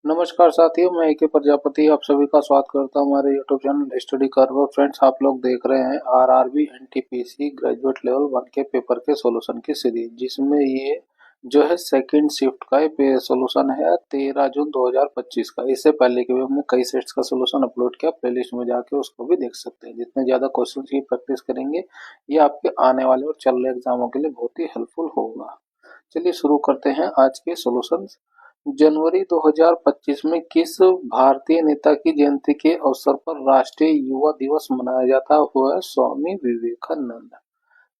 नमस्कार साथियों, मैं ए के प्रजापति आप सभी का स्वागत करता हूं हमारे YouTube channel study curve. Friends, आप लोग देख रहे हैं आरआरबी एनटीपीसी ग्रेजुएट लेवल 1 के पेपर के सॉल्यूशन की सीरीज, जिसमें ये जो है सेकंड शिफ्ट का सॉल्यूशन है 13 जून 2025 का। इससे पहले के भी हमने कई सेट्स का सॉल्यूशन अपलोड किया, प्लेलिस्ट में जाके उसको भी देख सकते हैं। जितने ज़्यादा क्वेश्चन की प्रैक्टिस करेंगे ये आपके आने वाले और चल रहे एग्जामों के लिए बहुत ही हेल्पफुल होगा। चलिए शुरू करते हैं आज के सॉल्यूशन। जनवरी 2025 में किस भारतीय नेता की जयंती के अवसर पर राष्ट्रीय युवा दिवस मनाया जाता है? वो है स्वामी विवेकानंद।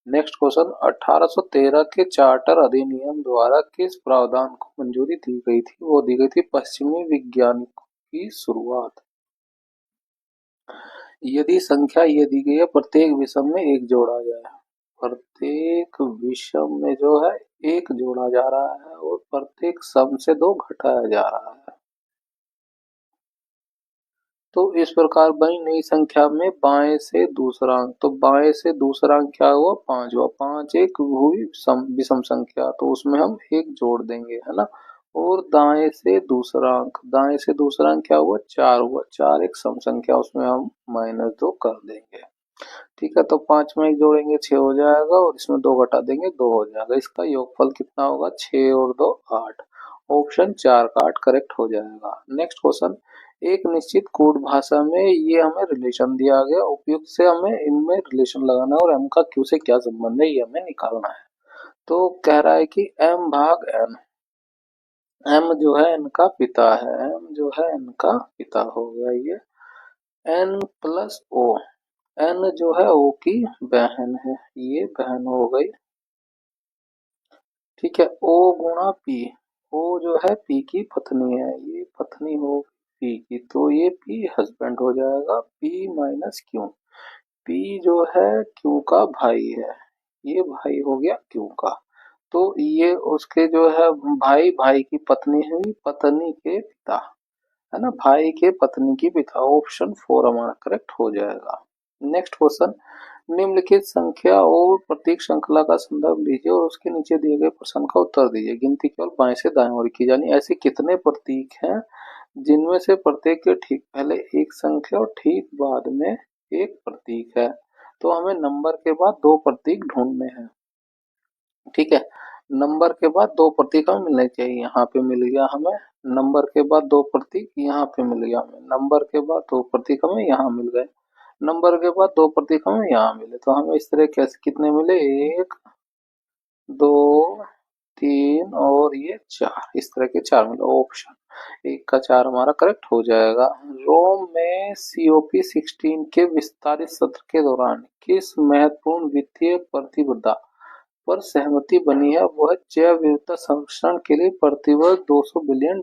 नेक्स्ट क्वेश्चन, 1813 के चार्टर अधिनियम द्वारा किस प्रावधान को मंजूरी दी गई थी? वो दी गई थी पश्चिमी विज्ञान की शुरुआत। यदि संख्या ये दी गई है प्रत्येक विषम में एक जोड़ा जाए, प्रत्येक विषम में जो है एक जोड़ा जा रहा है और प्रत्येक सम से दो घटाया जा रहा है, तो इस प्रकार बनी नई संख्या में बाएं से दूसरा अंक, तो बाएं से दूसरा अंक क्या हुआ? 5 हुआ। 5 एक हुई विषम संख्या, तो उसमें हम एक जोड़ देंगे, है ना। और दाएं से दूसरा अंक, दाएं से दूसरा अंक क्या हुआ? 4 हुआ। 4 एक सम संख्या, उसमें हम -2 कर देंगे। ठीक है, तो 5 में एक जोड़ेंगे 6 हो जाएगा और इसमें 2 घटा देंगे 2 हो जाएगा। इसका योगफल कितना होगा? 6 और 2 8। ऑप्शन 4 का 8 करेक्ट हो जाएगा। नेक्स्ट क्वेश्चन, एक निश्चित कोड भाषा में ये हमें रिलेशन दिया गया, उपयुक्त से हमें इनमें रिलेशन लगाना है और m का q से क्या संबंध है ये हमें निकालना है। तो कह रहा है कि m भाग n, m जो है n का पिता है, m जो है n का पिता हो गया ये, n प्लस o, n जो है o की बहन है, ये बहन हो गई। ठीक है, o गुणा p, o जो है p की पत्नी है, ये पत्नी हो p की, तो ये p हस्बैंड हो जाएगा। p माइनस q, p जो है q का भाई है, ये भाई हो गया q का, तो ये उसके जो है भाई, भाई की पत्नी हुई, पत्नी के पिता, है ना, भाई के पत्नी की पिता। ऑप्शन 4 हमारा करेक्ट हो जाएगा। नेक्स्ट क्वेश्चन, निम्नलिखित संख्या और प्रतीक श्रृंखला का संदर्भ लीजिए और उसके नीचे दिए गए प्रश्न का उत्तर दीजिए। गिनती केवल बाएं से दाएं ओर की जानी। ऐसे कितने प्रतीक हैं जिनमें से प्रत्येक के ठीक पहले एक संख्या और ठीक बाद में एक प्रतीक है? तो हमें नंबर के बाद दो प्रतीक ढूंढने हैं। ठीक है, नंबर के बाद दो प्रतीक हमें मिलने चाहिए। यहाँ पे मिल गया हमें, नंबर के बाद दो प्रतीक यहाँ पे मिल गया हमें, नंबर के बाद दो प्रतीक हमें यहाँ मिल गए, नंबर के बाद दो प्रतीक हमें यहाँ मिले। तो हमें इस तरह कैसे कितने मिले? 1 2 3 और ये 4, इस तरह के 4 मिले। ऑप्शन 1 का 4 हमारा करेक्ट हो जाएगा। रोम में COP16 के विस्तारित सत्र के दौरान किस महत्वपूर्ण वित्तीय प्रतिबद्धता पर सहमति बनी है? वह जैव विविधता संरक्षण के लिए प्रतिवर्ष $200 बिलियन।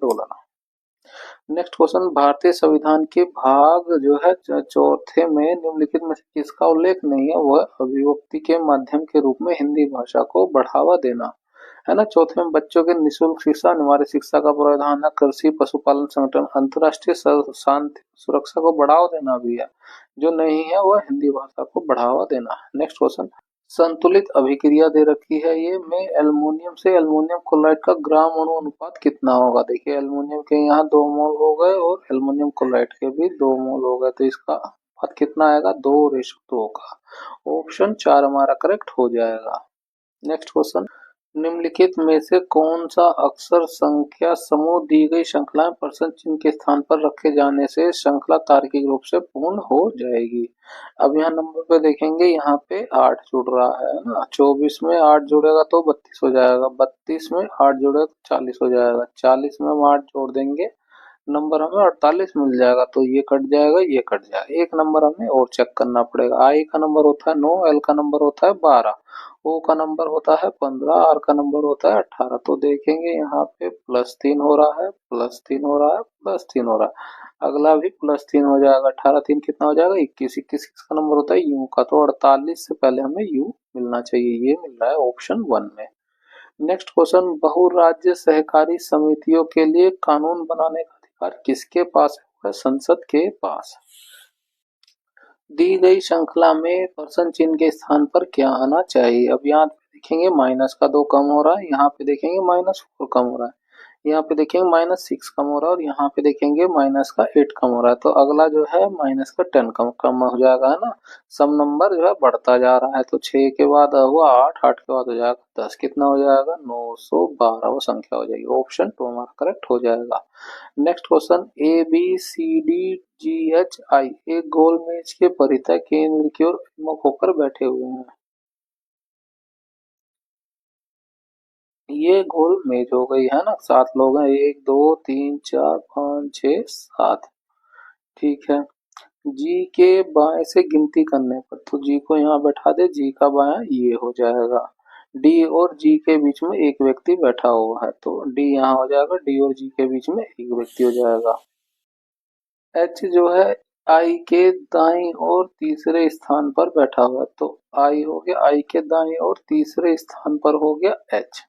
नेक्स्ट क्वेश्चन, भारतीय संविधान के भाग जो है चौथे में निम्नलिखित में से किसका उल्लेख नहीं है? वह अभिव्यक्ति के माध्यम के रूप में हिंदी भाषा को बढ़ावा देना, है ना। चौथे में बच्चों के निःशुल्क शिक्षा, अनिवार्य शिक्षा का प्रावधान है, कृषि पशुपालन संगठन, अंतर्राष्ट्रीय शांति सुरक्षा को बढ़ावा देना भी है। जो नहीं है वह हिंदी भाषा को बढ़ावा देना है। नेक्स्ट क्वेश्चन, संतुलित अभिक्रिया दे रखी है ये में एल्युमिनियम से एल्युमिनियम क्लोराइड का ग्राम अणु अनुपात कितना होगा? देखिए, एल्युमिनियम के यहाँ 2 मोल हो गए और एल्युमिनियम क्लोराइड के भी 2 मोल हो गए, तो इसका अनुपात कितना आएगा? 2:2 का। ऑप्शन 4 हमारा करेक्ट हो जाएगा। नेक्स्ट क्वेश्चन, निम्नलिखित में से कौन सा अक्षर संख्या समूह दी गई श्रृंखला में प्रश्न चिन्ह के स्थान पर रखे जाने से श्रृंखला तार्किक रूप से पूर्ण हो जाएगी? अब यहाँ नंबर पे देखेंगे, यहाँ पे 8 जुड़ रहा है ना, 24 में 8 जुड़ेगा तो 32 हो जाएगा, 32 में 8 जुड़ेगा तो 40 हो जाएगा, 40 में हम 8 जोड़ देंगे, नंबर हमें 48 मिल जाएगा। तो ये कट जाएगा, ये कट जाएगा। एक नंबर हमें और चेक करना पड़ेगा। आई का नंबर होता है 9, एल का नंबर होता है 12, ओ का नंबर होता है 15, आर का नंबर होता है 18। तो देखेंगे यहाँ पे +3 हो रहा है, +3 हो रहा है, +3 हो रहा है, अगला भी +3 हो जाएगा। 18 3 कितना हो जाएगा? 21। 21 किसका नंबर होता है? यू का, तो 48 से पहले हमें यू मिलना चाहिए, ये मिल रहा है ऑप्शन 1 में। नेक्स्ट क्वेश्चन, बहुराज्य सहकारी समितियों के लिए कानून बनाने का अधिकार किसके पास है? संसद के पास। दी गई श्रृंखला में प्रश्न चिन्ह के स्थान पर क्या आना चाहिए? अब यहाँ देखेंगे -2 कम हो रहा है, यहाँ पे देखेंगे -4 कम हो रहा है, यहाँ पे देखेंगे -6 कम हो रहा है और यहाँ पे देखेंगे -8 कम हो रहा है, तो अगला जो है -10 कम कम हो जाएगा, है ना। सब नंबर जो है बढ़ता जा रहा है, तो 6 के बाद हुआ 8, 8 के बाद हो जाएगा 10, कितना हो जाएगा 912, वो संख्या हो जाएगी। ऑप्शन 2 हमारा करेक्ट हो जाएगा। Next question, A B C D G H I एक गोल मेज के परितः केंद्र की ओर मुख होकर बैठे हुए हैं। ये गोल मेज हो गई, है ना। 7 लोग हैं, 1 2 3 4 5 6 7। ठीक है। जी के बाएं से गिनती करने पर, तो जी को यहाँ बैठा दे, जी का बायां ये हो जाएगा। डी और जी के बीच में एक व्यक्ति बैठा हुआ है, तो डी यहाँ हो जाएगा, डी और जी के बीच में एक व्यक्ति हो जाएगा। एच जो है आई के दाईं और तीसरे स्थान पर बैठा हुआ है, तो आई हो गया, आई के दाईं और तीसरे स्थान पर हो गया एच।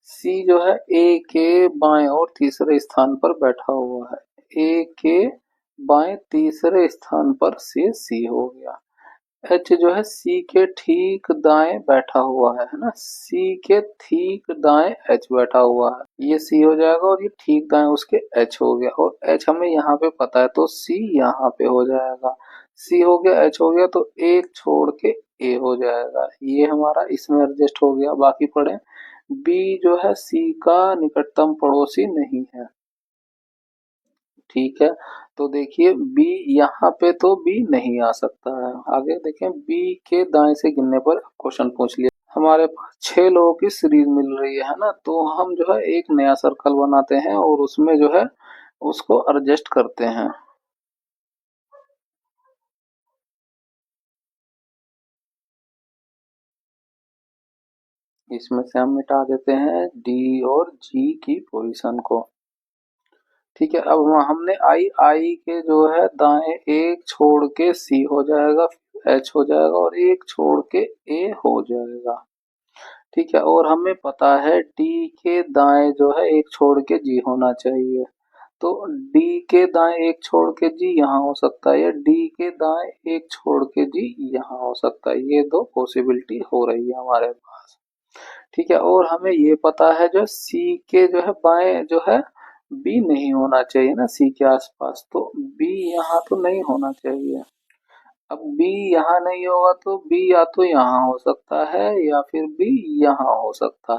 सी जो है ए के बाएं और तीसरे स्थान पर बैठा हुआ है, ए के बाएं तीसरे स्थान पर से सी हो गया। एच जो है सी के ठीक दाएं बैठा हुआ है ना, सी के ठीक दाएं एच बैठा हुआ है, ये सी हो जाएगा और ये ठीक दाएं उसके एच हो गया, और एच हमें यहाँ पे पता है तो सी यहाँ पे हो जाएगा। सी हो गया, एच हो गया, तो एक छोड़ के ए हो जाएगा, ये हमारा इसमें एडजस्ट हो गया। बाकी पढ़े, बी जो है सी का निकटतम पड़ोसी नहीं है। ठीक है, तो देखिए बी यहाँ पे तो बी नहीं आ सकता है। आगे देखें, बी के दाएं से गिनने पर क्वेश्चन पूछ लिया, हमारे पास 6 लोगों की सीरीज मिल रही है ना, तो हम जो है एक नया सर्कल बनाते हैं और उसमें जो है उसको एडजस्ट करते हैं। इसमें से हम मिटा देते हैं डी और जी की पोजीशन को। ठीक है, अब हमने आई आई के जो है दाएं एक छोड़ के सी हो जाएगा, एच हो जाएगा और एक छोड़ के ए हो जाएगा। ठीक है, और हमें पता है डी के दाएं जो है एक छोड़ के जी होना चाहिए, तो डी के दाएं एक छोड़ के जी यहाँ हो सकता है, या डी के दाएं एक छोड़ के जी यहाँ हो सकता है, ये दो पॉसिबिलिटी हो रही है हमारे पास। ठीक है, और हमें ये पता है जो सी के जो है बाएं जो है बी नहीं होना चाहिए ना सी के आसपास, तो बी यहाँ तो नहीं होना चाहिए। अब बी यहाँ नहीं होगा तो बी या तो यहाँ हो सकता है या फिर बी यहाँ हो सकता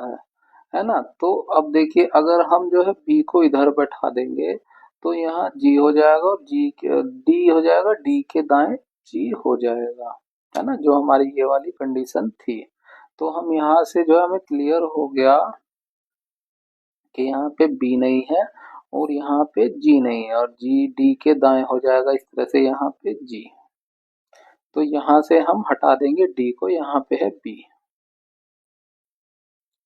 है ना। तो अब देखिए, अगर हम जो है बी को इधर बैठा देंगे तो यहाँ जी हो जाएगा और जी के डी हो जाएगा, डी के दाएं जी हो जाएगा, है ना, जो हमारी ये वाली कंडीशन थी। तो हम यहाँ से जो है हमें क्लियर हो गया कि यहाँ पे बी नहीं है और यहाँ पे जी नहीं है, और जी डी के दाएं हो जाएगा इस तरह से यहाँ पे जी। तो यहाँ से हम हटा देंगे डी को, यहाँ पे है बी,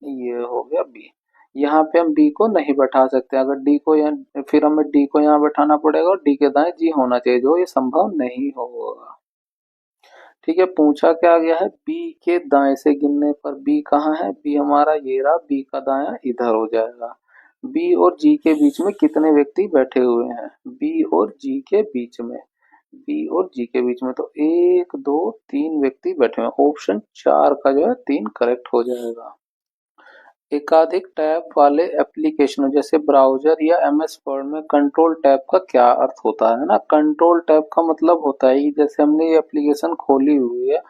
ये हो गया बी। यहाँ पे हम बी को नहीं बैठा सकते, अगर डी को यहाँ, फिर हमें डी को यहाँ बैठाना पड़ेगा और डी के दाएं जी होना चाहिए, जो ये संभव नहीं होगा। ठीक है, पूछा क्या गया है, बी के दाएं से गिनने पर, बी कहाँ है, बी हमारा ये रहा, बी का दायां इधर हो जाएगा। बी और जी के बीच में कितने व्यक्ति बैठे हुए हैं, बी और जी के बीच में, बी और जी के बीच में तो 1 2 3 व्यक्ति बैठे हुए हैं, ऑप्शन 4 का जो है 3 करेक्ट हो जाएगा। एकाधिक टैब वाले एप्लीकेशन जैसे ब्राउजर या एमएस वर्ड में कंट्रोल टैब का क्या अर्थ होता है ना। कंट्रोल टैब का मतलब होता है कि जैसे हमने ये एप्लीकेशन खोली हुई है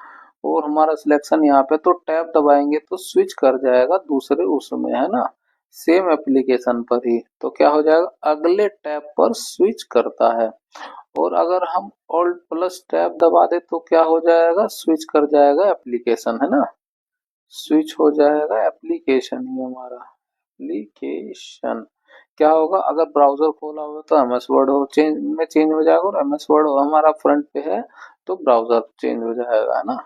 और हमारा सिलेक्शन यहाँ पे, तो टैब दबाएंगे तो स्विच कर जाएगा दूसरे उसमें, है ना, सेम एप्लीकेशन पर ही, तो क्या हो जाएगा अगले टैब पर स्विच करता है। और अगर हम ऑल्ट प्लस टैब दबा दे तो क्या हो जाएगा, स्विच कर जाएगा एप्लीकेशन, है ना, स्विच हो जाएगा एप्लीकेशन ही हमारा, एप्लीकेशन। क्या होगा, अगर ब्राउजर खोला हुआ तो एमएस वर्ड हो चेंज में चेंज हो जाएगा, और एमएस वर्ड हमारा फ्रंट पे है तो ब्राउजर चेंज हो जाएगा, है ना।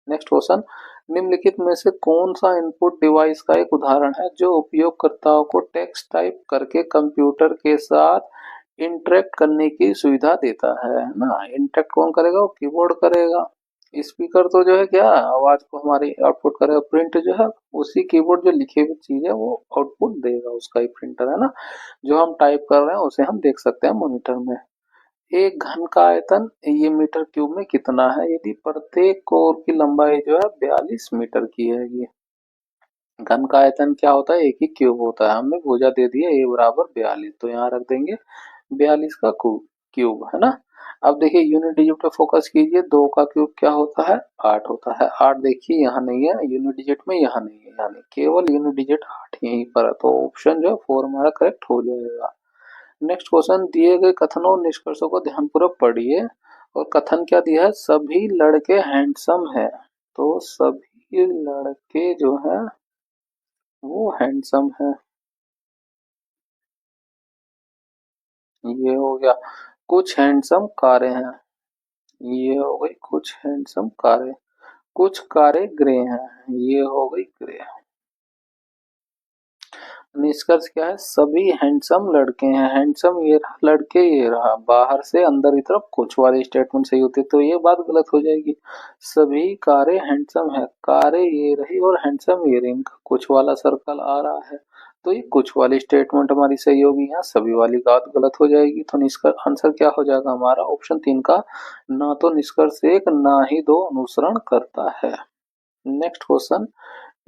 नेक्स्ट क्वेश्चन, निम्नलिखित में से कौन सा इनपुट डिवाइस का एक उदाहरण है जो उपयोगकर्ताओं को टेक्स्ट टाइप करके कंप्यूटर के साथ इंटरेक्ट करने की सुविधा देता है ना। इंटरेक्ट कौन करेगा, वो कीबोर्ड करेगा। स्पीकर तो जो है क्या आवाज को हमारी आउटपुट करेगा, प्रिंट जो है उसी कीबोर्ड जो लिखी हुई चीज है वो आउटपुट देगा, उसका ही प्रिंटर, है ना, जो हम टाइप कर रहे हैं उसे हम देख सकते हैं मॉनिटर में। एक घन का आयतन ये मीटर क्यूब में कितना है, यदि प्रत्येक कोर की लंबाई जो है 42 मीटर की है। ये घन का आयतन क्या होता है, एक ही क्यूब होता है। हमें भुजा दे दिए a बराबर 42, तो यहाँ रख देंगे 42 का क्यूब, है ना। अब देखिए यूनिट डिजिट पे फोकस कीजिए, 2 का क्यूब क्या होता है, 8 होता है। 8 देखिए यहाँ नहीं है यूनिट डिजिट में, यहाँ नहीं है, यानी केवल यूनिट डिजिट 8 यहीं पर है, तो ऑप्शन जो है 4 हमारा करेक्ट हो जाएगा। नेक्स्ट क्वेश्चन, दिए गए कथनों और निष्कर्षों को ध्यानपूर्वक पढ़िए और कथन क्या दिया है, सभी लड़के हैंडसम है। तो सभी लड़के जो है वो हैंडसम है, ये हो गया। कुछ हैंडसम कारें हैं, ये हो गई कुछ हैंडसम कारें। कुछ कारें ग्रे हैं, ये हो गई ग्रे। निष्कर्ष क्या है, सभी हैंडसम लड़के हैं। हैंडसम ये रहा, लड़के ये रहा, बाहर से अंदर की तरफ कुछ वाली स्टेटमेंट सही होती तो ये बात गलत हो जाएगी। सभी कारें हैंडसम है, कारें ये रही और हैंडसम ये रही, इनका कुछ वाला सर्कल आ रहा है, तो ये कुछ वाली स्टेटमेंट हमारी सही होगी, यहाँ सभी वाली बात गलत हो जाएगी। तो निष्कर्ष आंसर क्या हो जाएगा हमारा, ऑप्शन 3 का, ना तो निष्कर्ष एक ना ही दो अनुसरण करता है। नेक्स्ट क्वेश्चन,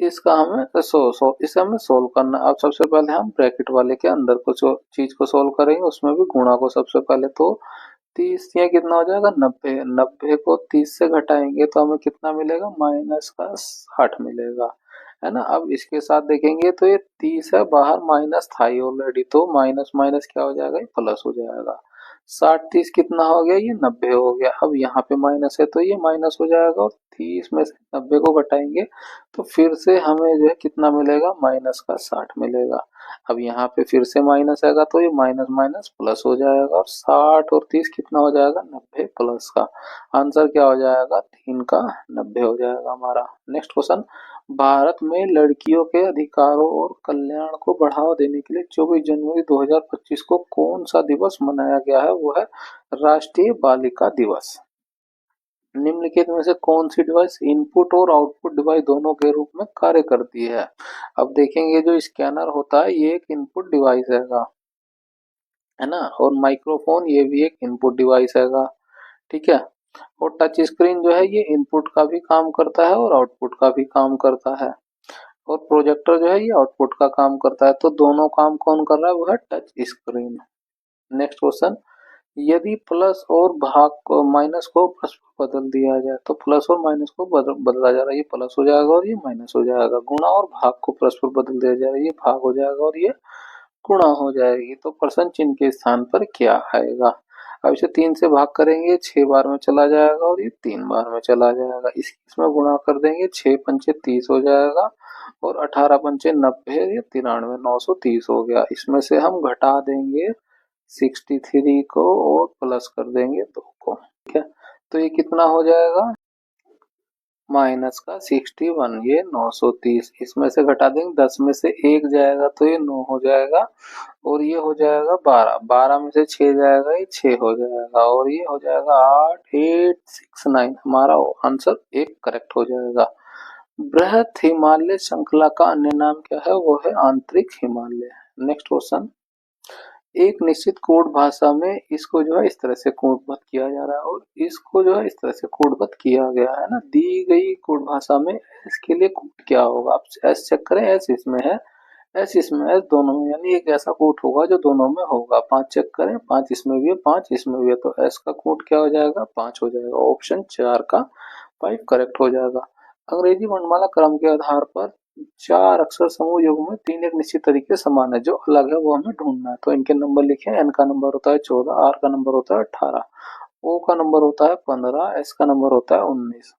इसका हमें इसे हमें सोल्व करना है। अब सबसे पहले हम ब्रैकेट वाले के अंदर कुछ चीज को सोल्व करेंगे, उसमें भी गुणा को सबसे पहले। तो 30 ये कितना हो जाएगा, 90। 90 को 30 से घटाएंगे तो हमें कितना मिलेगा, माइनस का 60 मिलेगा, है ना। अब इसके साथ देखेंगे तो ये 30 है, बाहर माइनस था ही ऑलरेडी, तो माइनस माइनस क्या हो जाएगा, ये प्लस हो जाएगा। 60 30 कितना हो गया, ये 90 हो गया। अब यहाँ पे माइनस है तो ये माइनस हो जाएगा, और 30 में से 90 को घटाएंगे तो फिर से हमें जो है कितना मिलेगा, माइनस का 60 मिलेगा। अब यहाँ पे फिर से माइनस आएगा तो ये माइनस माइनस प्लस हो जाएगा, और 60 और 30 कितना हो जाएगा, 90 प्लस का। आंसर क्या हो जाएगा, 3 का 90 हो जाएगा हमारा। नेक्स्ट क्वेश्चन, भारत में लड़कियों के अधिकारों और कल्याण को बढ़ावा देने के लिए 24 जनवरी 2025 को कौन सा दिवस मनाया गया है, वो है राष्ट्रीय बालिका दिवस। निम्नलिखित में से कौन सी डिवाइस इनपुट और आउटपुट डिवाइस दोनों के रूप में कार्य करती है। अब देखेंगे जो स्कैनर होता है ये एक इनपुट डिवाइस है ना, और माइक्रोफोन ये भी एक इनपुट डिवाइस हैगा, ठीक है। और टच स्क्रीन जो है ये इनपुट का भी काम करता है और आउटपुट का भी काम करता है, और प्रोजेक्टर जो है ये आउटपुट का काम करता है, तो दोनों काम कौन कर रहा है, वो है टच स्क्रीन। नेक्स्ट क्वेश्चन, यदि प्लस और भाग को माइनस को प्लस में बदल दिया जाए, तो प्लस और माइनस को बदला जा रहा है, ये प्लस हो जाएगा और ये माइनस हो जाएगा। गुणा और भाग को प्लस पर बदल दिया जा रहा है, ये भाग हो जाएगा और ये गुणा हो जाएगी। तो प्रश्न चिन्ह के स्थान पर क्या आएगा। अब इसे 3 से भाग करेंगे, 6 बार में चला जाएगा और ये 3 बार में चला जाएगा। इसमें गुणा कर देंगे, 6 पंचे 30 हो जाएगा, और 18 पंचे 90, ये 93, 930 हो गया। इसमें से हम घटा देंगे 63 को और प्लस कर देंगे 2 को, ठीक है। तो ये कितना हो जाएगा, माइनस का 61, ये 930। इसमें से घटा देंगे, 10 में से 1 जाएगा तो ये 9 हो जाएगा, और ये हो जाएगा 12। 12 में से 6 जाएगा, ये 6 हो जाएगा, और ये हो जाएगा 8 8 6 9। हमारा आंसर एक करेक्ट हो जाएगा। बृहत हिमालय श्रृंखला का अन्य नाम क्या है, वो है आंतरिक हिमालय। नेक्स्ट क्वेश्चन, एक निश्चित कोड भाषा में इसको जो है इस तरह से कोडबद्ध किया जा रहा है, और इसको जो है इस तरह से कोडबद्ध किया गया है ना। दी गई कोड भाषा में इसके लिए कोड क्या होगा, आप एस चेक करें, एस इसमें है, एस इसमें है, दोनों में, यानी एक ऐसा कोड होगा जो दोनों में होगा। 5 चेक करें, 5 इसमें भी है, 5 इसमें भी है, तो एस का कोड क्या हो जाएगा, 5 हो जाएगा। ऑप्शन 4 का 5 करेक्ट हो जाएगा। अंग्रेजी वर्णमाला क्रम के आधार पर 4 अक्षर समूह युग्म में 3 एक निश्चित तरीके से समान है, जो अलग है वो हमें ढूंढना है। तो इनके नंबर लिखे, एन का नंबर होता है 14, आर का नंबर होता है 18, ओ का नंबर होता है 15, एस का नंबर होता है 19।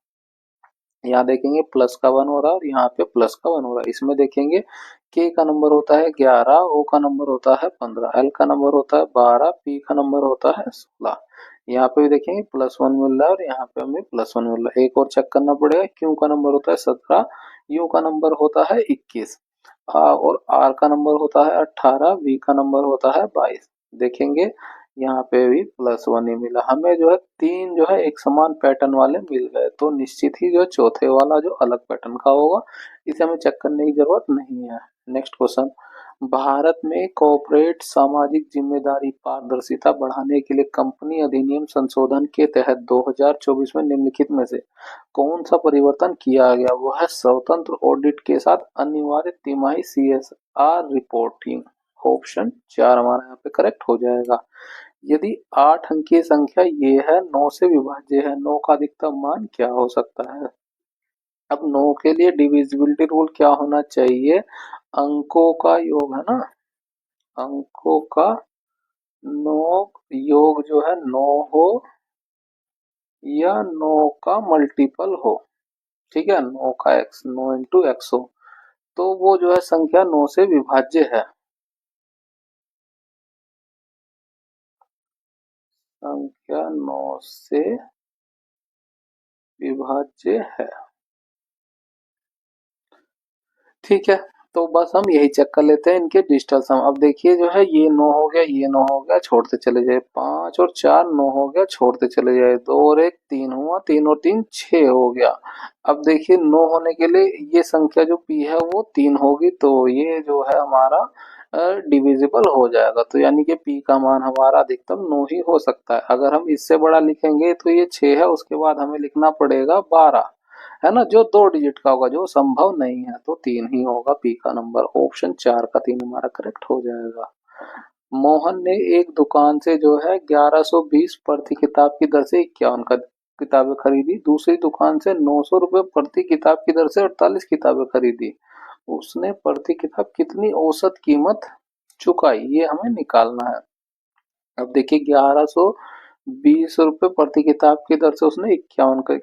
यहाँ देखेंगे प्लस का 1 हो रहा है और यहाँ पे प्लस का 1 हो रहा है। इसमें देखेंगे के का नंबर होता है 11, ओ का नंबर होता है 15, एल का नंबर होता है 12, पी का नंबर होता है 16। यहाँ पे भी देखेंगे +1 मिल रहा है और यहाँ पे हमें +1 मिल रहा है। एक और चेक करना पड़ेगा, क्यू का नंबर होता है 17, यू का नंबर होता है 21, और आर का नंबर होता है 18, वी का नंबर होता है 22। देखेंगे यहाँ पे भी +1 ही मिला हमें, जो है 3 जो है एक समान पैटर्न वाले मिल गए, तो निश्चित ही जो चौथे वाला जो अलग पैटर्न का होगा, इसे हमें चेक करने की जरूरत नहीं है। नेक्स्ट क्वेश्चन, भारत में कॉर्पोरेट सामाजिक जिम्मेदारी पारदर्शिता बढ़ाने के लिए कंपनी अधिनियम संशोधन के तहत 2024 में निम्नलिखित में से कौन सा परिवर्तन किया गया? वो है स्वतंत्र ऑडिट के साथ अनिवार्य तिमाही CSR रिपोर्टिंग। ऑप्शन 4 हमारा यहाँ पे करेक्ट हो जाएगा। यदि 8 अंकीय संख्या ये है, 9 से विभाज्य है, 9 का अधिकतम मान क्या हो सकता है? अब 9 के लिए डिविजिबिलिटी रूल क्या होना चाहिए? अंकों का योग है ना, अंकों का योग जो है 9 हो या 9 का मल्टीपल हो। ठीक है, 9 का x, 9 इंटू एक्स हो, तो वो जो है संख्या 9 से विभाज्य है। संख्या 9 से विभाज्य है। ठीक है, तो बस हम यही चेक कर लेते हैं इनके डिजिटल सम। अब देखिए जो है ये 9 हो गया, ये 9 हो गया, छोड़ते चले जाए। 5 और 4 9 हो गया, छोड़ते चले जाए। 2 और 1 3 हुआ, 3 और 3 6 हो गया। अब देखिए 9 होने के लिए ये संख्या जो p है वो 3 होगी, तो ये जो है हमारा डिविजिबल हो जाएगा। तो यानी कि p का मान हमारा अधिकतम 9 ही हो सकता है। अगर हम इससे बड़ा लिखेंगे तो ये 6 है, उसके बाद हमें लिखना पड़ेगा 12, है ना, जो 2 डिजिट का होगा, जो संभव नहीं है। तो 3 ही होगा p का नंबर। ऑप्शन 4 का 3 हमारा करेक्ट हो जाएगा। मोहन ने एक दुकान से जो है 1120 प्रति किताब की दर से 51 किताबें खरीदी। दूसरी दुकान से 900 रुपये प्रति किताब की दर से 48 किताबें खरीदी। उसने प्रति किताब कितनी औसत कीमत चुकाई, ये हमें निकालना है। अब देखिए 1120 रुपये प्रति किताब की दर से उसने 51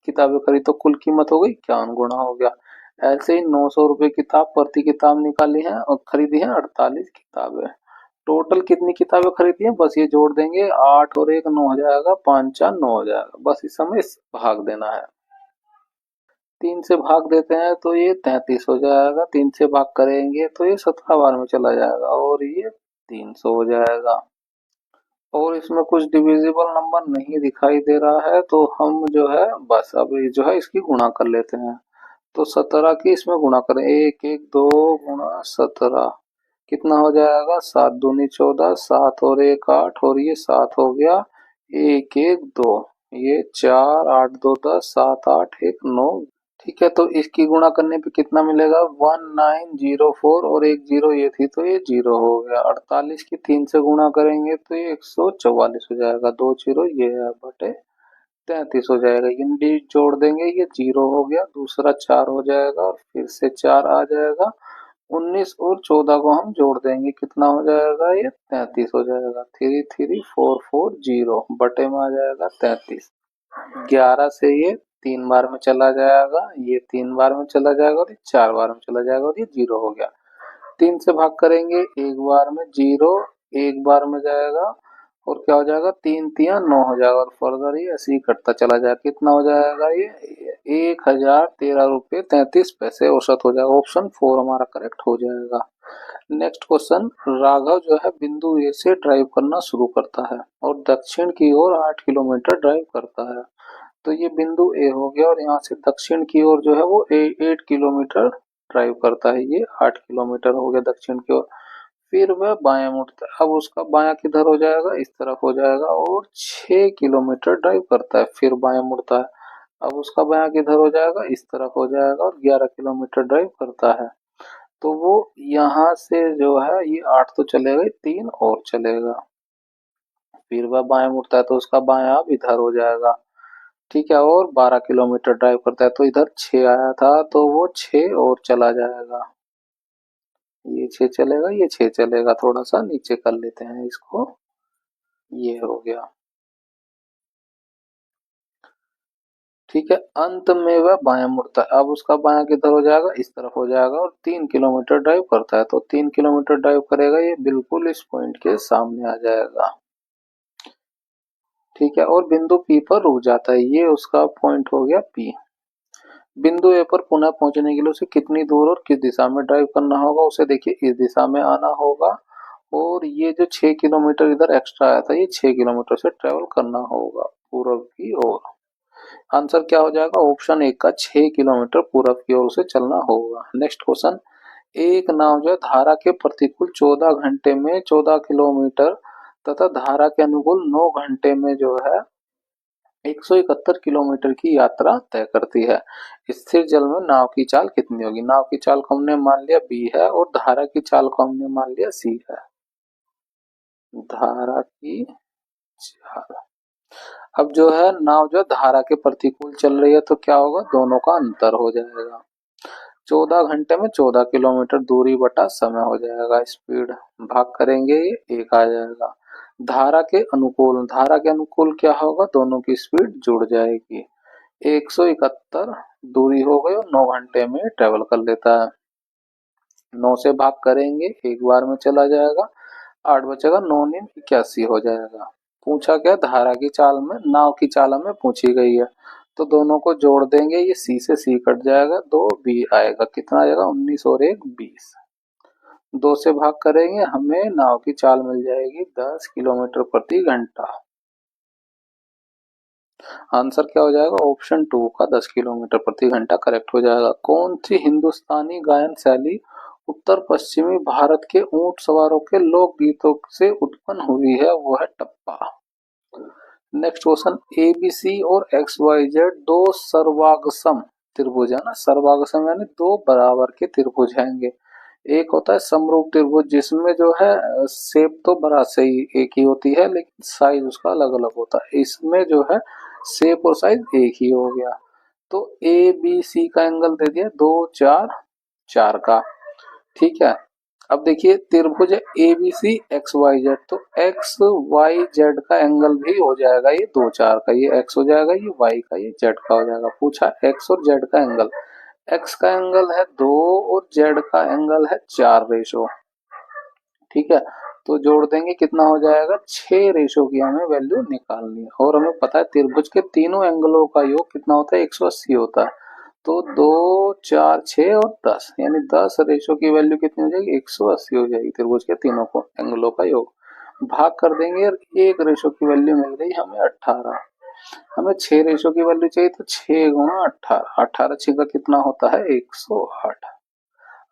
किताबें खरीदी, तो कुल कीमत हो गई 51 गुना हो गया। ऐसे ही 900 रुपये किताब प्रति किताब निकाली है और खरीदी है 48 किताबें। टोटल कितनी किताबें खरीदी है, बस ये जोड़ देंगे, 8 और 1 9 हो जाएगा, 5 4 9 हो जाएगा। बस इस समय भाग देना है। 3 से भाग देते हैं तो ये 33 हो जाएगा। 3 से भाग करेंगे तो ये 17 बार में चला जाएगा और ये 300 हो जाएगा। और इसमें कुछ डिविजिबल नंबर नहीं दिखाई दे रहा है, तो हम जो है बस अब जो है इसकी गुणा कर लेते हैं। तो 17 की इसमें गुणा करें, 1 1 2 गुणा 17 कितना हो जाएगा? 7 दूनी 14, 7 और 1 8, और ये 7 हो गया, 1 1 2, ये 4 8 2 10, 7 8 1 9। ठीक है, तो इसकी गुणा करने पे कितना मिलेगा? 1904 और एक जीरो ये थी तो ये जीरो हो गया। 48 की 3 से गुणा करेंगे तो ये 144 हो जाएगा। 2 जीरो ये है बटे 33 हो जाएगा। ये जोड़ देंगे, ये जीरो हो गया, दूसरा 4 हो जाएगा और फिर से 4 आ जाएगा। 19 और 14 को हम जोड़ देंगे, कितना हो जाएगा? ये 33 हो जाएगा। 33440 बटे में आ जाएगा 33। 11 से ये 3 बार में चला जाएगा, ये 3 बार में चला जाएगा और ये 4 बार में चला जाएगा और ये जीरो हो गया। 3 से भाग करेंगे, एक बार में जीरो, एक बार में जाएगा और क्या हो जाएगा? 3 तिया 9 हो जाएगा और फर्दर ये ऐसे ही घटता चला जाएगा। कितना हो जाएगा? ये 1013 रुपये 33 पैसे औसत हो जाएगा। ऑप्शन 4 हमारा करेक्ट हो जाएगा। नेक्स्ट क्वेश्चन, राघव जो है बिंदु ए से ड्राइव करना शुरू करता है और दक्षिण की ओर 8 किलोमीटर ड्राइव करता है। तो ये बिंदु ए हो गया और यहाँ से दक्षिण की ओर जो है वो 8 किलोमीटर ड्राइव करता है। ये 8 किलोमीटर हो गया दक्षिण की ओर। फिर वह बायां मुड़ता है। अब उसका बायां किधर हो जाएगा? इस तरफ हो जाएगा और 6 किलोमीटर ड्राइव करता है, फिर बायां मुड़ता है। अब उसका बायां किधर हो जाएगा? इस तरफ हो जाएगा और 11 किलोमीटर ड्राइव करता है। तो वो यहाँ से जो है ये 8 तो चलेगा, 3 और चलेगा, फिर वह बाएं मुड़ता है तो उसका बायां अब इधर हो जाएगा। ठीक है, और 12 किलोमीटर ड्राइव करता है तो इधर 6 आया था तो वो 6 और चला जाएगा। ये 6 चलेगा, ये 6 चलेगा, थोड़ा सा नीचे कर लेते हैं इसको, ये हो गया। ठीक है, अंत में वह बायां मुड़ता है। अब उसका बायां किधर हो जाएगा? इस तरफ हो जाएगा और 3 किलोमीटर ड्राइव करता है तो 3 किलोमीटर ड्राइव करेगा, ये बिल्कुल इस पॉइंट के सामने आ जाएगा। ठीक है, और बिंदु पी पर रुक जाता है, ये उसका पॉइंट हो गया पी। बिंदु ए पर पुनः पहुंचने के लिए उसे कितनी दूर और किस दिशा में ड्राइव करना होगा? उसे देखिए इस दिशा में आना होगा और ये जो 6 किलोमीटर इधर एक्स्ट्रा आया था, ये 6 किलोमीटर से ट्रेवल करना होगा पूर्व की ओर। आंसर क्या हो जाएगा? ऑप्शन 1 का 6 किलोमीटर पूर्व की ओर उसे चलना होगा। नेक्स्ट क्वेश्चन, एक नाव जो है धारा के प्रतिकूल 14 घंटे में 14 किलोमीटर तथा धारा के अनुकूल 9 घंटे में जो है 171 किलोमीटर की यात्रा तय करती है। स्थिर जल में नाव की चाल कितनी होगी? नाव की चाल को हमने मान लिया b है और धारा की चाल को हमने मान लिया c है। धारा की चाल, अब जो है नाव जो धारा के प्रतिकूल चल रही है तो क्या होगा? दोनों का अंतर हो जाएगा। 14 घंटे में 14 किलोमीटर दूरी बटा समय हो जाएगा, स्पीड भाग करेंगे ये 1 आ जाएगा। धारा के अनुकूल क्या होगा? दोनों की स्पीड जुड़ जाएगी। 171 दूरी हो गई और 9 घंटे में ट्रेवल कर लेता है। 9 से भाग करेंगे, एक बार में चला जाएगा, 8 बचेगा, 9 9 81 हो जाएगा। पूछा क्या? धारा की चाल में, नाव की चाल में पूछी गई है तो दोनों को जोड़ देंगे, ये सी से सी कट जाएगा, 2 बी आएगा, कितना आएगा? 19 और 1 20। 2 से भाग करेंगे, हमें नाव की चाल मिल जाएगी 10 किलोमीटर प्रति घंटा। आंसर क्या हो जाएगा? ऑप्शन 2 का 10 किलोमीटर प्रति घंटा करेक्ट हो जाएगा। कौन सी हिंदुस्तानी गायन शैली उत्तर पश्चिमी भारत के ऊंट सवारों के लोकगीतों से उत्पन्न हुई है? वो है टप्पा। नेक्स्ट क्वेश्चन, एबीसी और एक्स वाई जेड दो सर्वागसम त्रिभुज है ना, सर्वागसम यानी दो बराबर के त्रिभुज हैंगे। एक होता है समरूप त्रिभुज जिसमें जो है शेप तो बड़ा सही एक ही होती है लेकिन साइज उसका अलग अलग होता है। इसमें जो है शेप और साइज एक ही हो गया। तो ए बी सी का एंगल दे दिया 2 4 4 का, ठीक है। अब देखिए त्रिभुज A B C X Y Z, तो एक्स वाई जेड का एंगल भी हो जाएगा ये 2 4 का, ये एक्स हो जाएगा, ये वाई का, ये जेड का हो जाएगा। पूछा एक्स और जेड का एंगल, एक्स का एंगल है 2 और जेड का एंगल है 4 रेशो, ठीक है। तो जोड़ देंगे कितना हो जाएगा? 6 रेशो की हमें वैल्यू निकालनी है और हमें पता है त्रिभुज के तीनों एंगलों का योग कितना होता है? 180 होता है। तो 2 4 6 और 10 यानी 10 रेशो की वैल्यू कितनी हो जाएगी? 180 हो जाएगी त्रिभुज के तीनों को एंगलों का योग। भाग कर देंगे और 1 रेशो की वैल्यू मिल गई हमें 18। हमें 6 रेशो की वैल्यू चाहिए तो 6 गुणा 18, 18 6 का कितना होता है? 108।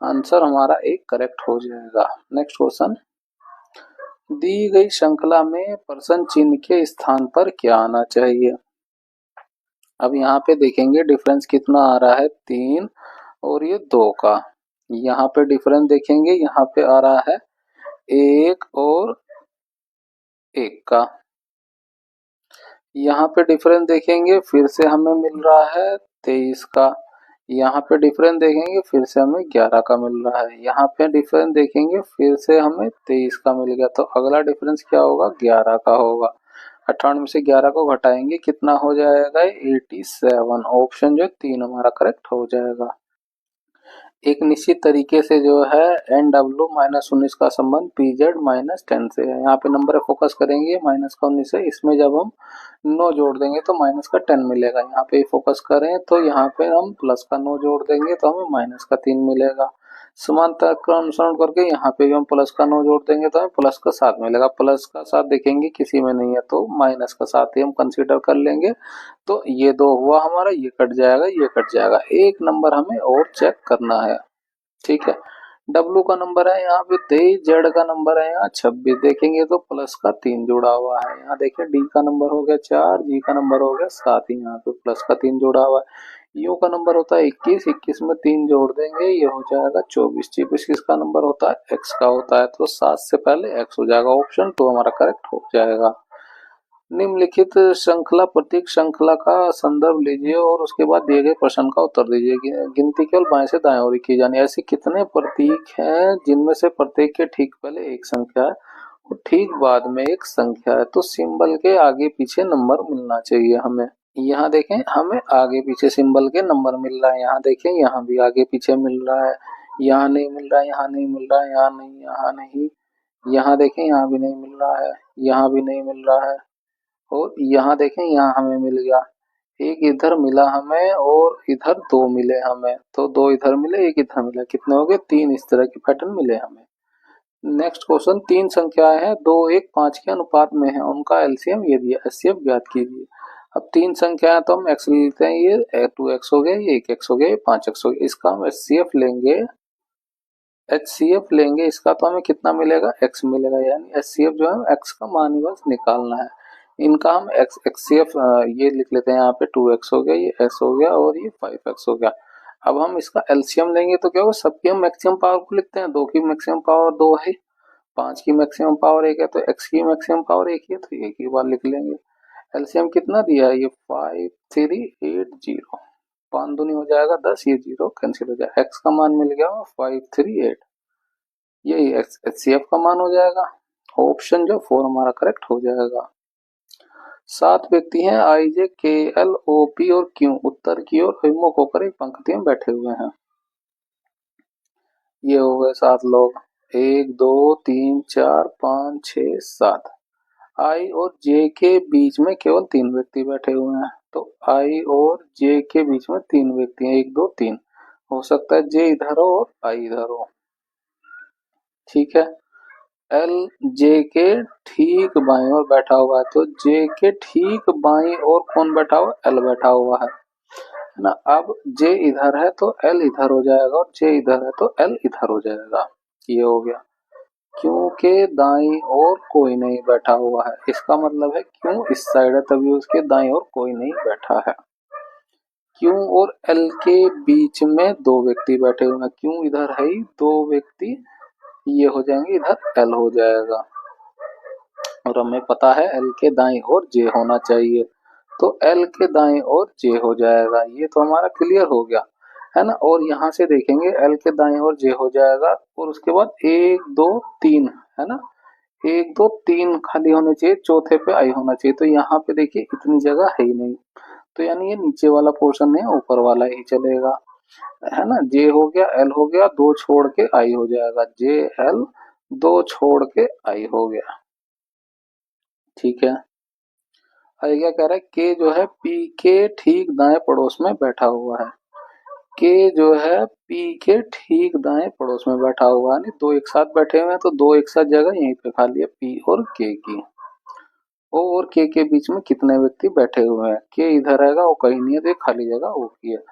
आंसर हमारा एक करेक्ट हो जाएगा। नेक्स्ट क्वेश्चन, दी गई श्रृंखला में प्रश्न चिन्ह के स्थान पर क्या आना चाहिए? अब यहाँ पे देखेंगे डिफरेंस कितना आ रहा है? 3 और ये 2 का। यहाँ पे डिफरेंस देखेंगे, यहाँ पे आ रहा है 1 और 1 का। यहाँ पे डिफरेंस देखेंगे फिर से हमें मिल रहा है 23 का। यहाँ पे डिफरेंस देखेंगे फिर से हमें 11 का मिल रहा है। यहाँ पे डिफरेंस देखेंगे फिर से हमें 23 का मिल गया, तो अगला डिफरेंस क्या होगा? 11 का होगा। 58 में से 11 को घटाएंगे कितना हो जाएगा? 87। ऑप्शन जो 3 हमारा करेक्ट हो जाएगा। एक निश्चित तरीके से जो है एन डब्ल्यू -19 का संबंध पी जेड -10 से है। यहाँ पे नंबर फोकस करेंगे माइनस का 19 है, इसमें जब हम 9 जोड़ देंगे तो माइनस का 10 मिलेगा। यहाँ पे फोकस करें तो यहाँ पे हम प्लस का 9 जोड़ देंगे तो हमें माइनस का 3 मिलेगा। समांतर क्रम अनुसरण करके यहाँ पे भी हम प्लस का 9 जोड़ देंगे तो हमें प्लस का 7 मिलेगा। प्लस का 7 देखेंगे किसी में नहीं है तो माइनस का 7 ही हम कंसीडर कर लेंगे। तो ये 2 हुआ हमारा, ये कट जाएगा, ये कट जाएगा। एक नंबर हमें और चेक करना है, ठीक है। डब्लू का नंबर है यहाँ पे 23, जेड का नंबर है यहाँ 26। देखेंगे तो प्लस का 3 जुड़ा हुआ है। यहाँ देखिए डी का नंबर हो गया 4, जी का नंबर हो गया 7 ही, यहाँ पे प्लस का 3 जुड़ा हुआ है। यू का नंबर होता है 21, 21 में 3 जोड़ देंगे ये हो जाएगा 24। 24 किसका नंबर होता है? एक्स का होता है, तो 7 से पहले एक्स हो जाएगा। ऑप्शन 2 हमारा करेक्ट हो जाएगा। निम्नलिखित श्रृंखला प्रतीक श्रृंखला का संदर्भ लीजिए और उसके बाद दिए गए प्रश्न का उत्तर दीजिए। गिनती केवल बाएं से दाएं ओर की जानी। ऐसे कितने प्रतीक हैं जिनमें से प्रत्येक के ठीक पहले एक संख्या है और ठीक बाद में एक संख्या है? तो सिंबल के आगे पीछे नंबर मिलना चाहिए हमें। यहाँ देखें हमें आगे पीछे सिंबल के नंबर मिल रहा है। यहाँ देखें यहाँ भी आगे पीछे मिल रहा है, यहाँ नहीं मिल रहा है, यहाँ नहीं मिल रहा है, यहाँ नहीं, यहाँ नहीं, यहाँ देखें यहाँ भी नहीं मिल रहा है, यहाँ भी नहीं मिल रहा है और यहाँ देखें यहाँ हमें मिल गया। एक इधर मिला हमें और इधर 2 मिले हमें, तो 2 इधर मिले, एक इधर मिला, कितने हो गए? 3 इस तरह के पैटर्न मिले हमें। नेक्स्ट क्वेश्चन, 3 संख्याएं हैं 2 1 5 के अनुपात में है, उनका एलसीएम ये दिया, एचसीएफ ज्ञात कीजिए। अब 3 संख्याएं तो हम एक्स लेते हैं, ये 2x हो गया, ये 1x हो गया, ये 5x हो गया। इसका हम एचसीएफ लेंगे HCF लेंगे इसका तो हमें कितना मिलेगा, x मिलेगा, यानी HCF जो है x का मान ही बस निकालना है। इनका हम HCF ये लिख लेते हैं, यहाँ पे 2x हो गया, ये x हो गया और ये 5x हो गया। अब हम इसका एलसीएम लेंगे तो क्या होगा, सबकी हम मैक्सिमम पावर को लिखते हैं, 2 की मैक्सिमम पावर 2 है, 5 की मैक्सिमम पावर 1 है, तो x की मैक्सिमम पावर 1 है, तो 1 ही बार लिख लेंगे। एलसीएम कितना दिया है, ये 5380, 5 दूनी हो जाएगा 10, ये 0 कैंसिल हो जाएगा, x का मान मिल गया 538, यही HCF का मान हो जाएगा। ऑप्शन जो 4 हमारा करेक्ट हो जाएगा। 7 व्यक्ति हैं, आई जे के एल ओ पी और क्यू उत्तर की ओर अभिमुख होकर एक पंक्ति में बैठे हुए हैं। ये हो गए 7 लोग, 1 2 3 4 5 6 7। आई और जे के बीच में केवल 3 व्यक्ति बैठे हुए हैं, तो आई और जे के बीच में 3 व्यक्ति हैं, 1 2 3, हो सकता है जे इधर हो और आई इधर हो, ठीक है। एल जे के ठीक बाईं ओर बैठा हुआ है, तो जे के ठीक बाईं ओर कौन बैठा हुआ है, एल बैठा हुआ है ना। अब जे इधर है तो एल इधर हो जाएगा, और जे इधर है तो एल इधर हो जाएगा, ये हो गया। क्योंकि दाईं ओर कोई नहीं बैठा हुआ है, इसका मतलब है क्यों इस साइड है, तभी उसके दाईं ओर कोई नहीं बैठा है। क्यू और एल के बीच में 2 व्यक्ति बैठे हुए हैं, क्यों इधर है ही 2 व्यक्ति, ये हो जाएंगे, इधर एल हो जाएगा, और हमें पता है एल के दाईं ओर जे होना चाहिए, तो एल के दाईं ओर जे हो जाएगा, ये तो हमारा क्लियर हो गया है ना। और यहाँ से देखेंगे एल के दाईं ओर जे हो जाएगा, और उसके बाद 1 2 3 है ना, 1 2 3 खाली होने चाहिए, चौथे पे आई होना चाहिए, तो यहाँ पे देखिए इतनी जगह है ही नहीं, तो यानी ये नीचे वाला पोर्शन नहीं, ऊपर वाला ही चलेगा, है ना। जे हो गया, एल हो गया, 2 छोड़ के आई हो जाएगा, जे एल 2 छोड़ के आई हो गया, ठीक है। आगे क्या कह रहा है, के जो है पी के ठीक दाएं पड़ोस में बैठा हुआ है, के जो है पी के ठीक दाएं पड़ोस में बैठा हुआ है, नहीं 2 एक साथ बैठे हुए हैं, तो 2 एक साथ जगह यहीं पे खाली है पी और के की। ओ और के बीच में कितने व्यक्ति बैठे हुए हैं, के इधर रहेगा, वो कहीं नहीं है, तो ये खाली जगह ओ की है।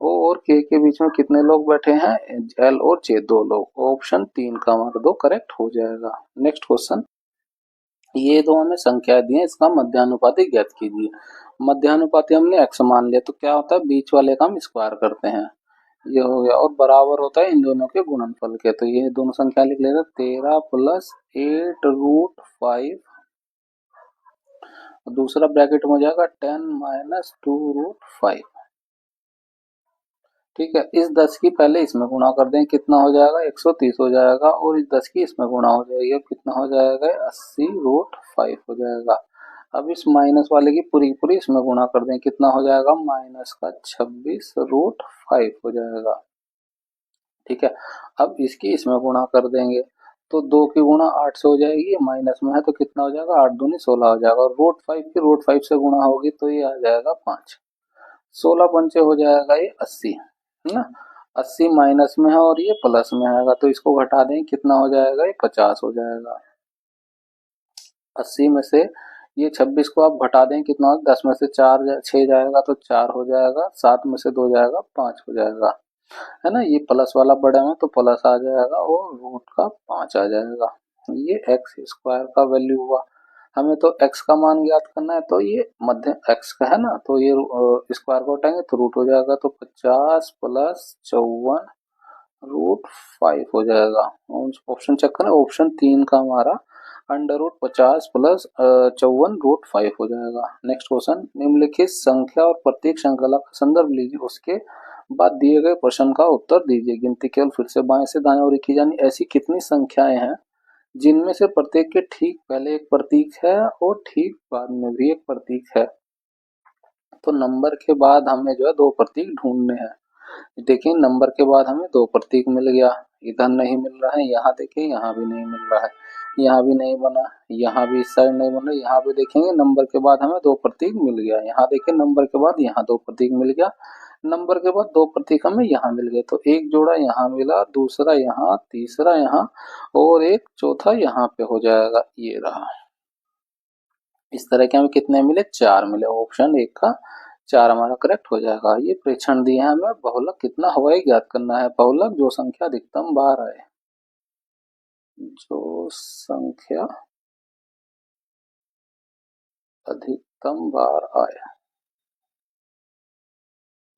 ओ और के बीच में कितने लोग बैठे हैं, एल और जे 2 लोग, ऑप्शन 3 का मार्क 2 करेक्ट हो जाएगा। नेक्स्ट क्वेश्चन, ये दो हमें संख्या दी है, इसका मध्यानुपाती ज्ञात कीजिए। मध्यानुपाती हमने x मान लिया, तो क्या होता है, बीच वाले का हम स्क्वायर करते हैं, ये हो गया, और बराबर होता है इन दोनों के गुणनफल के, तो ये दोनों संख्या लिख लेते, 13 प्लस 8√5, दूसरा ब्रैकेट में हो जाएगा 10 माइनस 2√5, ठीक है। इस 10 की पहले इसमें गुणा कर दें, कितना हो जाएगा, 130 हो जाएगा, और इस 10 की इसमें गुणा हो जाएगी, अब कितना हो जाएगा, 80√5 हो जाएगा। अब इस माइनस वाले की पूरी पूरी इसमें गुणा कर दें, कितना हो जाएगा, माइनस का 26√5 हो जाएगा, ठीक है। अब इसकी इसमें गुणा कर देंगे, तो 2 की गुणा 8 से हो जाएगी, माइनस में है तो कितना हो जाएगा, 8 दूनी 16 हो जाएगा, और √5 की √5 से गुणा होगी तो ये आ जाएगा 5, 16 पंचे हो जाएगा ये 80, है ना। 80 माइनस में है और ये प्लस में आएगा, तो इसको घटा दें, कितना हो जाएगा, ये 50 हो जाएगा। 80 में से ये 26 को आप घटा दें, कितना, 10 में से 6 जाएगा तो 4 हो जाएगा, 7 में से 2 जाएगा 5 हो जाएगा, है ना। ये प्लस वाला बड़े में तो प्लस आ जाएगा, और रूट का 5 आ जाएगा, ये एक्स स्क्वायर का वैल्यू हुआ। हमें तो x का मान ज्ञात करना है, तो ये मध्य x का है ना, तो ये स्क्वायर को हटाएंगे तो रूट हो जाएगा, तो 50 प्लस 54√5 हो जाएगा। ऑप्शन चेक करें, ऑप्शन 3 का हमारा √50 प्लस 54√5 हो जाएगा। नेक्स्ट क्वेश्चन, निम्नलिखित संख्या और प्रत्येक श्रृंखला का संदर्भ लीजिए, उसके बाद दिए गए प्रश्न का उत्तर दीजिए। गिनती केवल फिर से बाएं से दाएं ओर की जानी, ऐसी कितनी संख्याएं हैं जिनमें से प्रत्येक के ठीक पहले एक प्रतीक है और ठीक बाद में भी एक प्रतीक है। तो नंबर के बाद हमें जो है 2 प्रतीक ढूंढने हैं। देखिए नंबर के बाद हमें 2 प्रतीक मिल गया, इधर नहीं मिल रहा है, यहाँ देखिए यहाँ भी नहीं मिल रहा है, यहाँ भी नहीं बना, यहाँ भी इस साइड नहीं बना, यहाँ भी देखेंगे नंबर के बाद हमें 2 प्रतीक मिल गया, यहाँ देखिए नंबर के बाद यहाँ 2 प्रतीक मिल गया, नंबर के बाद 2 प्रतीक हमें यहाँ मिल गए, तो एक जोड़ा यहाँ मिला, दूसरा यहाँ, तीसरा यहाँ, और एक चौथा यहाँ पे हो जाएगा, ये रहा। इस तरह के हमें कितने मिले, 4 मिले, ऑप्शन 1 का 4 हमारा करेक्ट हो जाएगा। ये प्रेक्षण दिए हैं हमें, बहुलक कितना हुआ है ज्ञात करना है, बहुलक जो संख्या अधिकतम बार आए। जो संख्या अधिकतम बार आए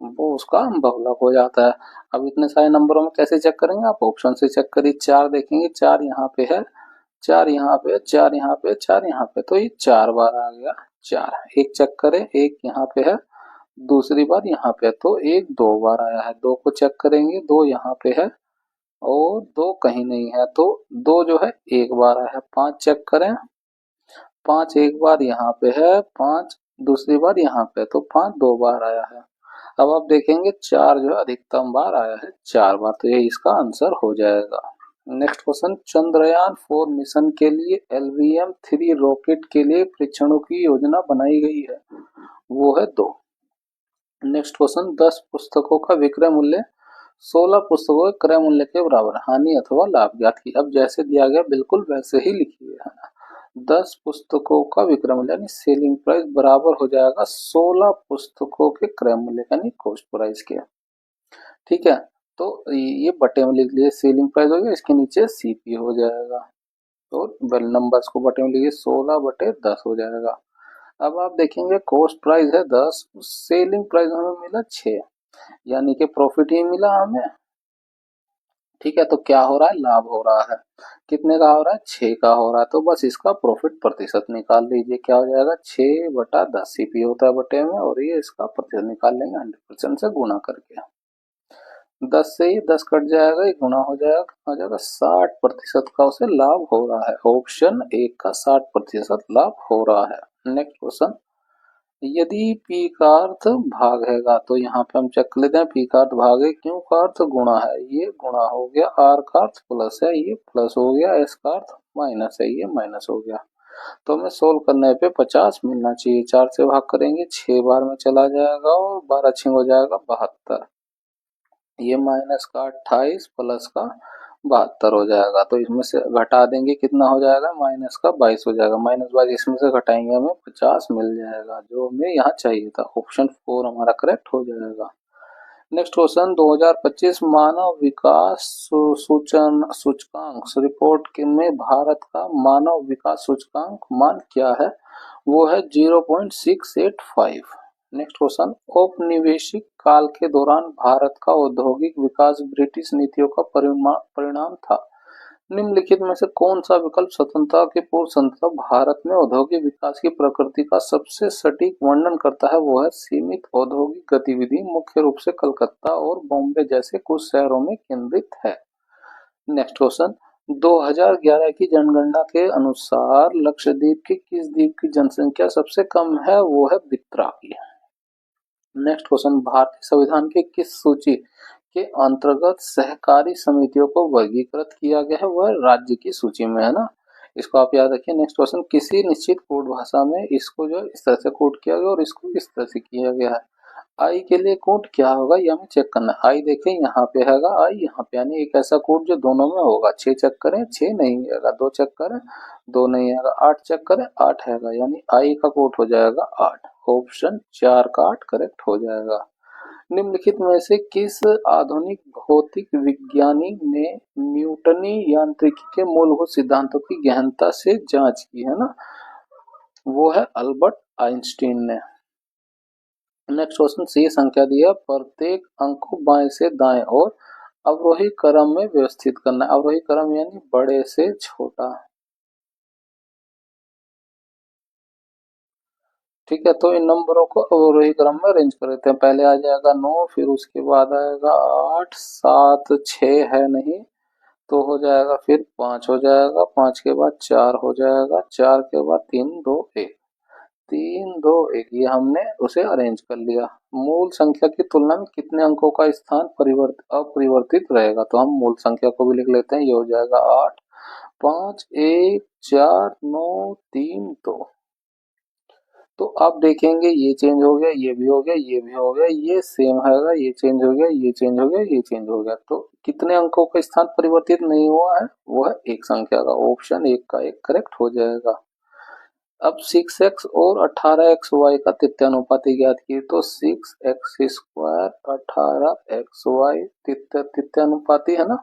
वो उसका बहुलक हो जाता है। अब इतने सारे नंबरों में कैसे चेक करेंगे, आप ऑप्शन से चेक करिए। 4 देखेंगे, 4 यहाँ पे है, 4 यहाँ पे, 4 यहाँ पे, 4 यहाँ पे, तो ये 4 बार आ गया। 4 एक चेक करें, एक यहाँ पे है, दूसरी बार यहाँ पे है, तो एक 2 बार आया है। 2 को चेक करेंगे, 2 यहाँ पे है और 2 कहीं नहीं है, तो 2 जो है एक बार आया है। 5 चेक करें, 5 एक बार यहाँ पे है, 5 दूसरी बार यहाँ पे, तो 5 2 बार आया है। अब आप देखेंगे 4 जो है अधिकतम बार आया है, 4 बार, तो ये इसका आंसर हो जाएगा। नेक्स्ट क्वेश्चन, चंद्रयान 4 मिशन के लिए LVM-3 रॉकेट के लिए परीक्षणों की योजना बनाई गई है, वो है 2। नेक्स्ट क्वेश्चन, 10 पुस्तकों का विक्रय मूल्य 16 पुस्तकों के क्रय मूल्य के बराबर, हानि अथवा लाभ ज्ञात की। अब जैसे दिया गया बिल्कुल वैसे ही लिखिए, है ना। 10 पुस्तकों का विक्रय मूल्य यानी सेलिंग प्राइस बराबर हो जाएगा 16 पुस्तकों के क्रय मूल्य यानी कॉस्ट प्राइस के। ठीक है, तो ये बटे में लिख लिए, सेलिंग प्राइस हो गया, इसके नीचे सीपी हो जाएगा, तो बेल नंबर्स को बटे में लिखिए, 16 बटे 10 हो जाएगा। अब आप देखेंगे कॉस्ट प्राइस है 10, सेलिंग प्राइस हमें मिला 6, यानी कि प्रॉफिट ही मिला हमें। ठीक है, तो क्या हो रहा है, लाभ हो रहा है। कितने का हो रहा है, 6 का हो रहा है, तो बस इसका प्रॉफिट प्रतिशत निकाल लीजिए। क्या हो जाएगा, 6 बटा 10 सीपी होता है बटे में, और ये इसका प्रतिशत निकाल लेंगे 100% से गुना करके। 10 से ही 10 कट जाएगा, ये गुना हो जाएगा, आ जाएगा 60% का उसे लाभ हो रहा है। ऑप्शन 1 का 60% लाभ हो रहा है। नेक्स्ट क्वेश्चन, यदि पी का अर्थ भाग हैगा, तो यहाँ पे हम चेक कर लेते हैं, पी का अर्थ भाग है, क्यू का अर्थ गुणा है, ये गुणा हो गया, आर का अर्थ प्लस है, ये प्लस हो गया, एस का अर्थ माइनस है, ये माइनस हो गया। तो हमें सोल्व करने पे 50 मिलना चाहिए। 4 से भाग करेंगे 6 बार में चला जाएगा, और 12 6 हो जाएगा 72, ये माइनस का 28 प्लस का 72 हो जाएगा। तो इसमें से घटा देंगे, कितना हो जाएगा, माइनस का 22 हो जाएगा। माइनस 22 इसमें से घटाएंगे, हमें 50 मिल जाएगा, जो हमें यहाँ चाहिए था। ऑप्शन 4 हमारा करेक्ट हो जाएगा। नेक्स्ट क्वेश्चन, 2025 मानव विकास सूचकांक रिपोर्ट के में भारत का मानव विकास सूचकांक मान क्या है, वो है 0.685। नेक्स्ट क्वेश्चन, औपनिवेशिक काल के दौरान भारत का औद्योगिक विकास ब्रिटिश नीतियों का परिणाम था। निम्नलिखित में से कौन सा विकल्प स्वतंत्रता के पूर्व स्वतंत्रता भारत में औद्योगिक विकास की प्रकृति का सबसे सटीक वर्णन करता है, वो है सीमित औद्योगिक गतिविधि मुख्य रूप से कलकत्ता और बॉम्बे जैसे कुछ शहरों में केंद्रित है। नेक्स्ट क्वेश्चन, 2011 की जनगणना के अनुसार लक्षद्वीप के किस द्वीप की जनसंख्या सबसे कम है, वो है बित्रा की। नेक्स्ट क्वेश्चन, भारतीय संविधान के किस सूची के अंतर्गत सहकारी समितियों को वर्गीकृत किया गया है, वह राज्य की सूची में है ना, इसको आप याद रखिए। नेक्स्ट क्वेश्चन, किसी निश्चित कोड भाषा में इसको जो इस तरह से कोड किया गया और इसको इस तरह से किया गया है। आई के लिए कोड क्या होगा, ये हमें चेक करना है। आई देखें यहाँ पे हैगा, आई यहाँ पे, यानी एक ऐसा कोड जो दोनों में होगा। 6 चेक करें, 6 नहीं आएगा, 2 चेक करें, 2 नहीं आएगा, 8 चेक करें, 8 हैगा, यानी आई का कोड हो जाएगा 8। ऑप्शन 4 का 8 करेक्ट हो जाएगा। निम्नलिखित में से किस आधुनिक भौतिक विज्ञानी ने न्यूटनी यांत्रिकी के मूलभूत सिद्धांतों की गहनता से जांच की, है ना, वो है अल्बर्ट आइंस्टीन ने। नेक्स्ट क्वेश्चन, सी संख्या दिया, प्रत्येक अंक को बाएं से दाएं और अवरोही क्रम में व्यवस्थित करना। अवरोही क्रम यानी बड़े से छोटा। ठीक है, तो इन नंबरों को अवरोही क्रम में अरेंज कर देते हैं। पहले आ जाएगा 9, फिर उसके बाद आएगा 8, 7, 6 है नहीं, तो हो जाएगा, फिर 5 हो जाएगा, 5 के बाद 4 हो जाएगा, 4 के बाद 3 2 1, 3 2 1, ये हमने उसे अरेंज कर लिया। मूल संख्या की तुलना में कितने अंकों का स्थान अपरिवर्तित रहेगा, तो हम मूल संख्या को भी लिख लेते हैं। ये हो जाएगा 8, 5 1 4 9 3 2। तो आप देखेंगे ये चेंज हो गया, ये भी हो गया, ये भी हो गया, ये सेम हैगा, ये चेंज हो गया, ये चेंज हो गया, ये चेंज हो गया। तो कितने अंकों का स्थान परिवर्तित नहीं हुआ है, वो है एक संख्या का। ऑप्शन 1 का 1 करेक्ट हो जाएगा। अब 6x और 18xy का तित्यानुपाती ज्ञात किए तो 6x स्क्वायर 18xy तित्यानुपाती है ना,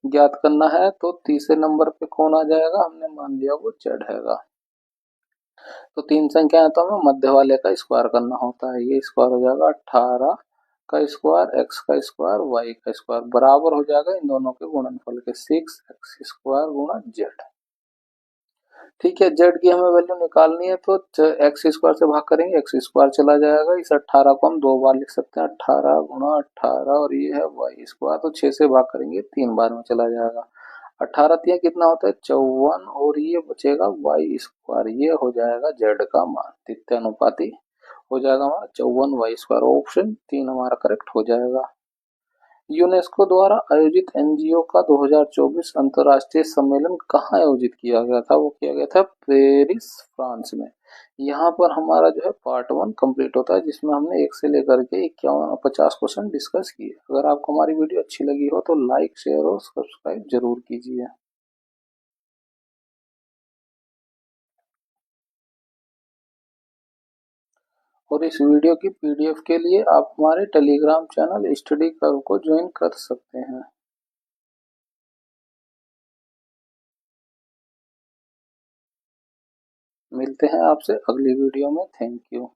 ज्ञात करना है। तो तीसरे नंबर पे कौन आ जाएगा, हमने मान लिया वो z हैगा। तो तीन संख्या है तो हमें मध्य वाले का स्क्वायर करना होता है। ये स्क्वायर हो जाएगा 18 का स्क्वायर x का स्क्वायर y का स्क्वायर बराबर हो जाएगा इन दोनों के गुणनफल के 6x स्क्वायर गुणा z। ठीक है, जेड की हमें वैल्यू निकालनी है तो एक्स स्क्वायर से भाग करेंगे, एक्स स्क्वायर चला जाएगा। इस 18 को हम दो बार लिख सकते हैं, 18 गुणा 18 और ये है वाई स्क्वायर, तो 6 से भाग करेंगे 3 बार में चला जाएगा। 18 तिया कितना होता है 54 और ये बचेगा वाई स्क्वायर, ये हो जाएगा जेड का मान, तित्यानुपाती हो जाएगा हमारा 54 वाई स्क्वायर। ऑप्शन 3 हमारा करेक्ट हो जाएगा। यूनेस्को द्वारा आयोजित एनजीओ का 2024 अंतर्राष्ट्रीय सम्मेलन कहाँ आयोजित किया गया था, वो किया गया था पेरिस फ्रांस में। यहाँ पर हमारा जो है पार्ट 1 कंप्लीट होता है, जिसमें हमने 1 से लेकर के 51 और 50 क्वेश्चन डिस्कस किए। अगर आपको हमारी वीडियो अच्छी लगी हो तो लाइक शेयर और सब्सक्राइब जरूर कीजिए। और इस वीडियो की पीडीएफ के लिए आप हमारे टेलीग्राम चैनल स्टडी कर्व को ज्वाइन कर सकते हैं। मिलते हैं आपसे अगली वीडियो में। Thank you.